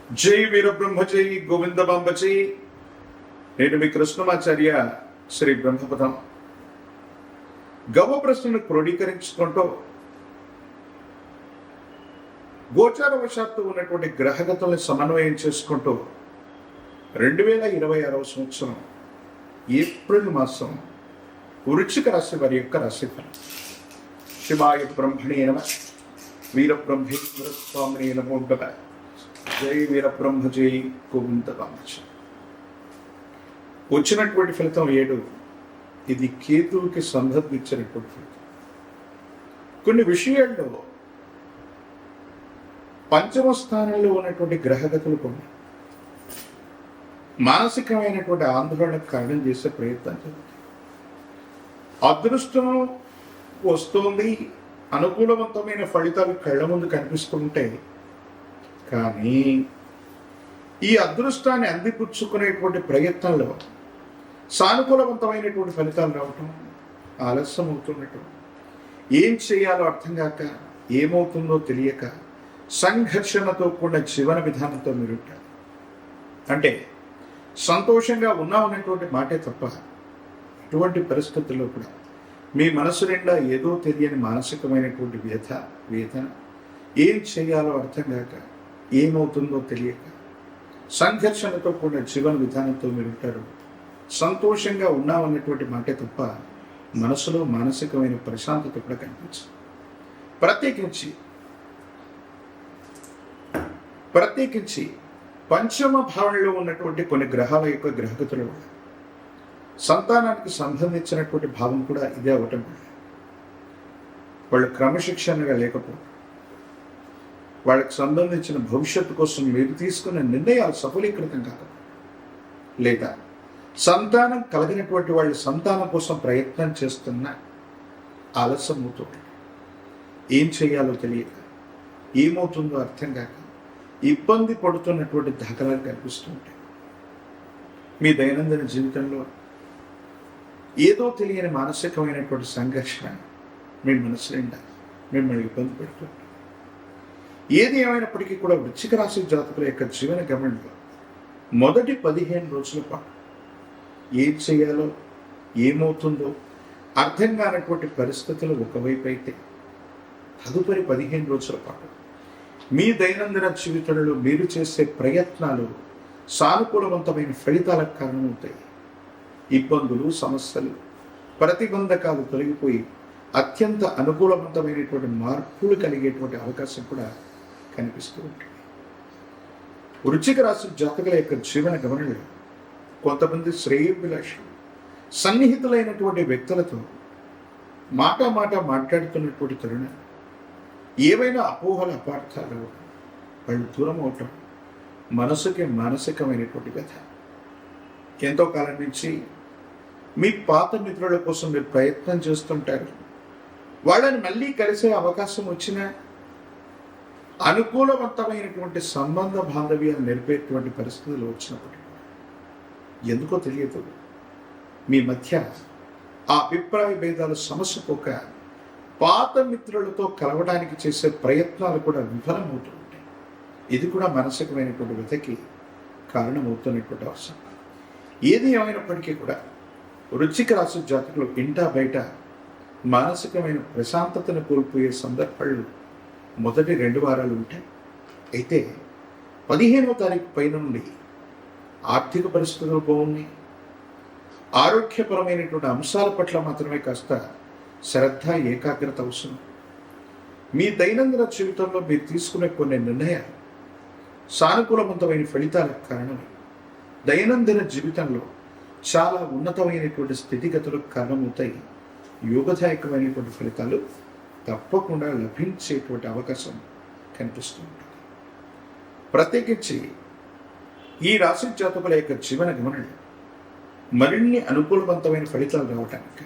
జై వీరబ్రహ్మ జై గోవిందబాంబ జై. నేను మీ కృష్ణమాచార్య శ్రీ బ్రహ్మపదం. గవ ప్రశ్నను క్రోడీకరించుకుంటూ గోచారవశాత్తు ఉన్నటువంటి గ్రహగతుల్ని సమన్వయం చేసుకుంటూ 2026వ సంవత్సరం ఏప్రిల్ మాసం వృశ్చిక రాశి వారి యొక్క రాశిఫలం. శివాయ బ్రహ్మణే నమః. వీరబ్రహ్మేంద్ర స్వామినే నమో నమః. జై వీరబ్రహ్మ జై గోవిందబాంబ. వచ్చినటువంటి ఫలితం 7. ఇది కేతువుకి సంబంధించినటువంటి ఫలితం. కొన్ని విషయాల్లో పంచమ స్థానంలో ఉన్నటువంటి గ్రహగతులు కొన్ని మానసికమైనటువంటి ఆందోళనకు కారణం చేసే ప్రయత్నం జరుగుతుంది. అదృష్టం వస్తుంది, అనుకూలవంతమైన ఫలితాలు కళ్ళ ముందు కనిపిస్తుంటే, కానీ ఈ అదృష్టాన్ని అందిపుచ్చుకునేటువంటి ప్రయత్నంలో సానుకూలవంతమైనటువంటి ఫలితాలు రావటం ఆలస్యం అవుతున్నట్టు, ఏం చేయాలో అర్థం కాక, ఏమవుతుందో తెలియక సంఘర్షణతో కూడిన జీవన విధానంతో మీరు ఉంటారు. అంటే సంతోషంగా ఉన్నామనేటువంటి మాటే తప్ప ఇటువంటి పరిస్థితుల్లో కూడా మీ మనసు నిండా ఏదో తెలియని మానసికమైనటువంటి వేదన, ఏం చేయాలో అర్థం కాక, ఏమవుతుందో తెలియక సంఘర్షణతో కూడిన జీవన విధానంతో మీరు ఉంటారు. సంతోషంగా ఉన్నామన్నటువంటి మాటే తప్ప మనసులో మానసికమైన ప్రశాంతత కూడా కనిపించదు. ప్రత్యేకించి పంచమ భావంలో ఉన్నటువంటి కొన్ని గ్రహాల యొక్క గ్రహగతుల వల్ల సంతానానికి సంబంధించినటువంటి భావం కూడా ఇదే అవటం వల్ల వాళ్ళు క్రమశిక్షణగా లేకపోవడం, వాళ్ళకి సంబంధించిన భవిష్యత్తు కోసం మీరు తీసుకున్న నిర్ణయాలు సఫలీకృతం కాకపోవడం, లేదా సంతానం కలిగినటువంటి వాళ్ళు సంతానం కోసం ప్రయత్నం చేస్తున్న ఆలస్యం అవుతుంది. ఏం చేయాలో తెలియక, ఏమవుతుందో అర్థం కాక ఇబ్బంది పడుతున్నటువంటి దాఖలాలు కనిపిస్తూ ఉంటాయి. మీ దైనందిన జీవితంలో ఏదో తెలియని మానసికమైనటువంటి సంఘర్షణ మీ మనసు నిండా మిమ్మల్ని ఇబ్బంది పెడుతుంది. ఏది ఏమైనప్పటికీ కూడా వృశ్చిక రాశి జాతకుల యొక్క జీవన గమనంలో మొదటి 15 రోజుల పాటు ఏం చేయాలో, ఏమవుతుందో అర్థం కానటువంటి పరిస్థితులు ఒకవైపు అయితే, తదుపరి 15 రోజుల పాటు మీ దైనందిన జీవితంలో మీరు చేసే ప్రయత్నాలు సానుకూలవంతమైన ఫలితాలకు కారణమవుతాయి. ఇబ్బందులు, సమస్యలు, ప్రతిబంధకాలు తొలగిపోయి అత్యంత అనుకూలవంతమైనటువంటి మార్పులు కలిగేటువంటి అవకాశం కూడా కనిపిస్తూ ఉంటుంది. వృశ్చిక రాశి జాతకుల యొక్క జీవన గమనంలో కొంతమంది శ్రేయోభిలాషులు సన్నిహితులైనటువంటి వ్యక్తులతో మాట మాట్లాడుతున్నటువంటి తరుణం ఏవైనా అపోహల అపార్థాలు వాళ్ళు దూరం అవటం మనసుకి మానసికమైనటువంటి వ్యధ. ఎంతో కాలం నుంచి మీ పాత మిత్రుల కోసం మీరు ప్రయత్నం చేస్తుంటారు. వాళ్ళని మళ్ళీ కలిసే అవకాశం వచ్చినా అనుకూలవంతమైనటువంటి సంబంధ బాంధవ్యాలు నిలిపేటువంటి పరిస్థితులు వచ్చినప్పటికీ ఎందుకో తెలియదు, మీ మధ్య ఆ అభిప్రాయ భేదాలు సమస్య పోక పాత మిత్రులతో కలవడానికి చేసే ప్రయత్నాలు కూడా విఫలమవుతూ ఉంటాయి. ఇది కూడా మానసికమైనటువంటి వ్యధకి కారణమవుతున్నటువంటి అవసరం. ఏది ఏమైనప్పటికీ కూడా వృశ్చిక రాశి జాతకులు ఇంటా బయట మానసికమైన ప్రశాంతతను కోల్పోయే సందర్భాలు మొదటి 2 వారాలు ఉంటాయి. అయితే 15వ తారీఖు పైన నుండి ఆర్థిక పరిస్థితులు బాగున్నాయి. ఆరోగ్యపరమైనటువంటి అంశాల పట్ల మాత్రమే కాస్త శ్రద్ధ, ఏకాగ్రత అవసరం. మీ దైనందిన జీవితంలో మీరు తీసుకునే కొన్ని నిర్ణయాలు సానుకూలవంతమైన ఫలితాలకు కారణమై దైనందిన జీవితంలో చాలా ఉన్నతమైనటువంటి స్థితిగతులకు కారణమవుతాయి. యోగదాయకమైనటువంటి ఫలితాలు తప్పకుండా లభించేటువంటి అవకాశం కనిపిస్తూ ఉంటుంది. ప్రత్యేకించి ఈ రాశి జాతకుల యొక్క జీవన గమనంలో మరిన్ని అనుకూలవంతమైన ఫలితాలు రావటానికి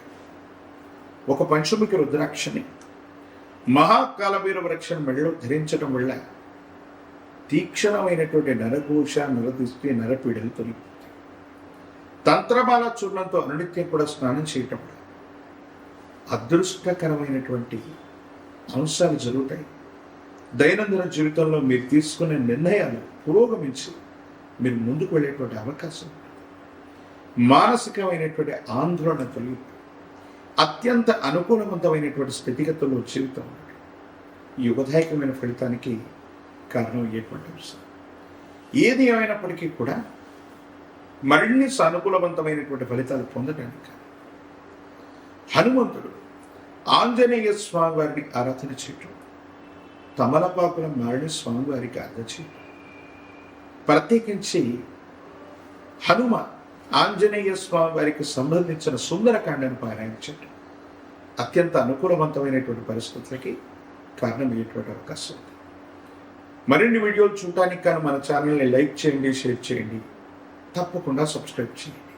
ఒక పంచముఖి రుద్రాక్షని మహాకాలభైరవ వృక్షం మెడలో ధరించడం వల్ల తీక్షణమైనటువంటి నరఘోష, నరదృష్టి, నరపీడలు తొలగిపోతాయి. తంత్రమాల చూర్ణంతో అనునిత్యం కూడా స్నానం చేయటం వల్ల అదృష్టకరమైనటువంటి అంశాలు జరుగుతాయి. దైనందిన జీవితంలో మీరు తీసుకునే నిర్ణయాలు పురోగమించి మీరు ముందుకు వెళ్ళేటువంటి అవకాశం ఉంటుంది. మానసికమైనటువంటి ఆందోళన తొలగి అత్యంత అనుకూలవంతమైనటువంటి స్థితిగతుల్లో జీవితం ఉంటుంది. ఈ యుగదాయకమైన ఫలితానికి కారణం అయ్యేటువంటి అంశం ఏది ఏమైనప్పటికీ కూడా మరిన్ని సానుకూలవంతమైనటువంటి ఫలితాలు పొందడానికి హనుమంతుడు ఆంజనేయ స్వామి వారిని ఆరాధన చేయటం, తమలపాకుల మారిన స్వామివారికి ఆరాధన చేయటం, ప్రత్యేకించి హనుమ ఆంజనేయ స్వామి వారికి సంబంధించిన సుందరకాండను పారాయణించటం అత్యంత అనుకూలవంతమైనటువంటి పరిస్థితులకి కారణమయ్యేటువంటి అవకాశం ఉంది. మరిన్ని వీడియోలు చూడటానికి కానీ మన ఛానల్ని లైక్ చేయండి, షేర్ చేయండి, తప్పకుండా సబ్స్క్రైబ్ చేయండి.